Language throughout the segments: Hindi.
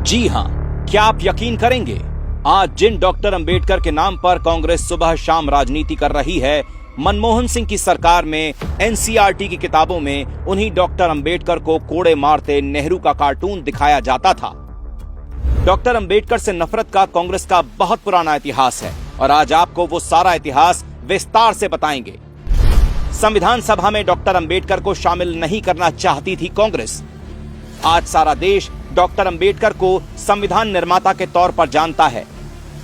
जी हां, क्या आप यकीन करेंगे, आज जिन डॉक्टर अंबेडकर के नाम पर कांग्रेस सुबह शाम राजनीति कर रही है, मनमोहन सिंह की सरकार में एनसीईआरटी की किताबों में उन्हीं डॉक्टर अंबेडकर को कोड़े मारते नेहरू का कार्टून दिखाया जाता था। डॉक्टर अंबेडकर से नफरत का कांग्रेस का बहुत पुराना इतिहास है और आज आपको वो सारा इतिहास विस्तार से बताएंगे। संविधान सभा में डॉक्टर अंबेडकर को शामिल नहीं करना चाहती थी कांग्रेस। आज सारा देश डॉक्टर अंबेडकर को संविधान निर्माता के तौर पर जानता है,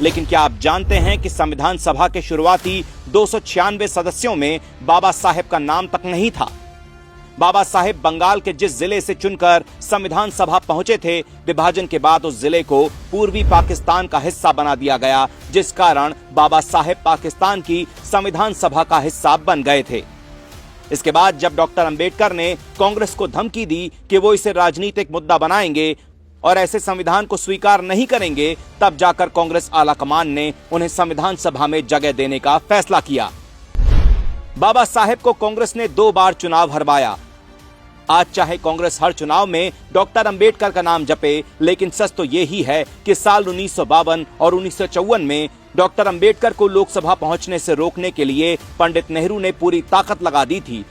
लेकिन क्या आप जानते हैं कि संविधान सभा के शुरुआती 296 सदस्यों में बाबा साहेब का नाम तक नहीं था। बाबा साहेब बंगाल के जिस जिले से चुनकर संविधान सभा पहुंचे थे, विभाजन के बाद उस जिले को पूर्वी पाकिस्तान का हिस्सा बना दिया गया, जिस कारण बाबा साहेब पाकिस्तान की संविधान सभा का हिस्सा बन गए थे। इसके बाद जब डॉक्टर अंबेडकर ने कांग्रेस को धमकी दी कि वो इसे राजनीतिक मुद्दा बनाएंगे और ऐसे संविधान को स्वीकार नहीं करेंगे, तब जाकर कांग्रेस आलाकमान ने उन्हें संविधान सभा में जगह देने का फैसला किया। बाबा साहेब को कांग्रेस ने 2 बार चुनाव हरवाया। आज चाहे कांग्रेस हर चुनाव में डॉक्टर अंबेडकर का नाम जपे, लेकिन सच तो ये ही है कि साल 1952 और 1954 में डॉक्टर अंबेडकर को लोकसभा पहुंचने से रोकने के लिए पंडित नेहरू ने पूरी ताकत लगा दी थी।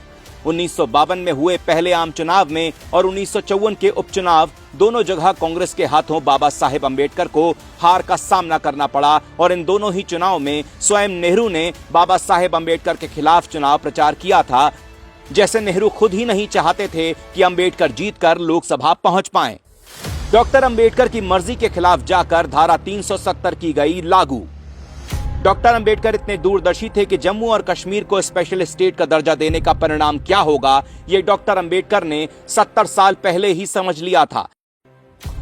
1952 में हुए पहले आम चुनाव में और 1954 के उपचुनाव, दोनों जगह कांग्रेस के हाथों बाबा साहेब अंबेडकर को हार का सामना करना पड़ा और इन दोनों ही चुनाव में स्वयं नेहरू ने बाबा साहेब अंबेडकर के खिलाफ चुनाव प्रचार किया था, जैसे नेहरू खुद ही नहीं चाहते थे कि अंबेडकर जीतकर लोकसभा पहुंच पाएं। डॉक्टर अंबेडकर की मर्जी के खिलाफ जाकर धारा 370 की गई लागू। डॉक्टर अंबेडकर इतने दूरदर्शी थे कि जम्मू और कश्मीर को स्पेशल स्टेट का दर्जा देने का परिणाम क्या होगा, ये डॉक्टर अंबेडकर ने 70 साल पहले ही समझ लिया था।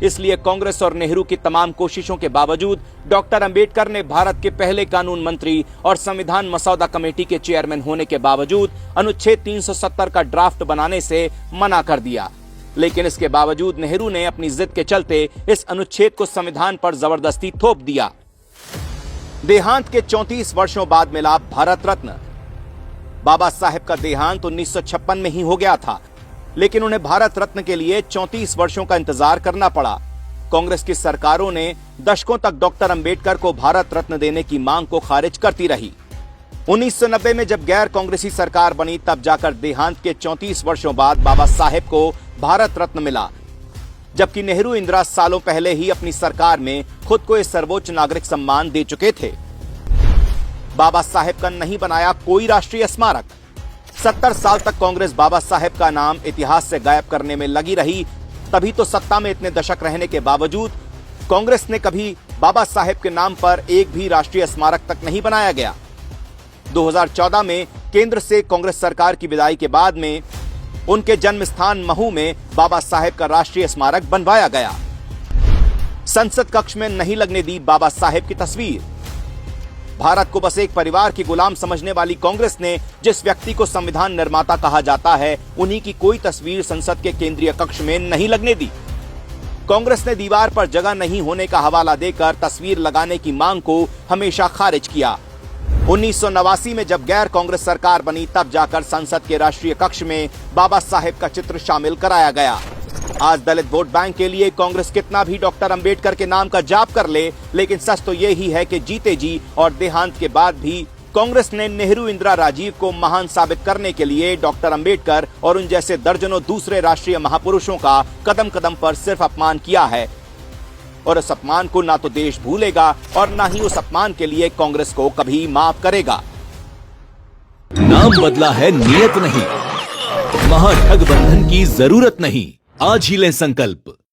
इसलिए कांग्रेस और नेहरू की तमाम कोशिशों के बावजूद डॉक्टर अंबेडकर ने भारत के पहले कानून मंत्री और संविधान मसौदा कमेटी के चेयरमैन होने के बावजूद अनुच्छेद 370 का ड्राफ्ट बनाने से मना कर दिया। लेकिन इसके बावजूद नेहरू ने अपनी जिद के चलते इस अनुच्छेद को संविधान पर जबरदस्ती थोप दिया। देहांत के 34 वर्षों बाद मिला भारत रत्न। बाबा साहेब का देहांत 1956 में ही हो गया था, लेकिन उन्हें भारत रत्न के लिए 34 वर्षों का इंतजार करना पड़ा। कांग्रेस की सरकारों ने दशकों तक डॉक्टर अंबेडकर को भारत रत्न देने की मांग को खारिज करती रही। 1990 में जब गैर कांग्रेसी सरकार बनी, तब जाकर देहांत के 34 वर्षों बाद बाबा साहेब को भारत रत्न मिला, जबकि नेहरू इंदिरा सालों पहले ही अपनी सरकार में खुद को इस सर्वोच्च नागरिक सम्मान दे चुके थे। बाबा साहेब का नहीं बनाया कोई राष्ट्रीय स्मारक। 70 साल तक कांग्रेस बाबा साहेब का नाम इतिहास से गायब करने में लगी रही, तभी तो सत्ता में इतने दशक रहने के बावजूद कांग्रेस ने कभी बाबा साहेब के नाम पर एक भी राष्ट्रीय स्मारक तक नहीं बनाया गया। 2014 में केंद्र से कांग्रेस सरकार की विदाई के बाद में उनके जन्म स्थान महू में बाबा साहेब का राष्ट्रीय स्मारक बनवाया गया। संसद कक्ष में नहीं लगने दी बाबा साहेब की तस्वीर। भारत को बस एक परिवार की गुलाम समझने वाली कांग्रेस ने जिस व्यक्ति को संविधान निर्माता कहा जाता है, उन्हीं की कोई तस्वीर संसद के केंद्रीय कक्ष में नहीं लगने दी। कांग्रेस ने दीवार पर जगह नहीं होने का हवाला देकर तस्वीर लगाने की मांग को हमेशा खारिज किया। 1989 में जब गैर कांग्रेस सरकार बनी, तब जाकर संसद के राष्ट्रीय कक्ष में बाबा साहेब का चित्र शामिल कराया गया। आज दलित वोट बैंक के लिए कांग्रेस कितना भी डॉक्टर अंबेडकर के नाम का जाप कर ले, लेकिन सच तो ये ही है कि जीते जी और देहांत के बाद भी कांग्रेस ने नेहरू, इंदिरा, राजीव को महान साबित करने के लिए डॉक्टर अंबेडकर और उन जैसे दर्जनों दूसरे राष्ट्रीय महापुरुषों का कदम कदम पर सिर्फ अपमान किया है। और उस अपमान को ना तो देश भूलेगा और ना ही उस अपमान के लिए कांग्रेस को कभी माफ करेगा। नाम बदला है, नियत नहीं। महागठबंधन की जरूरत नहीं। आज ही लें संकल्प।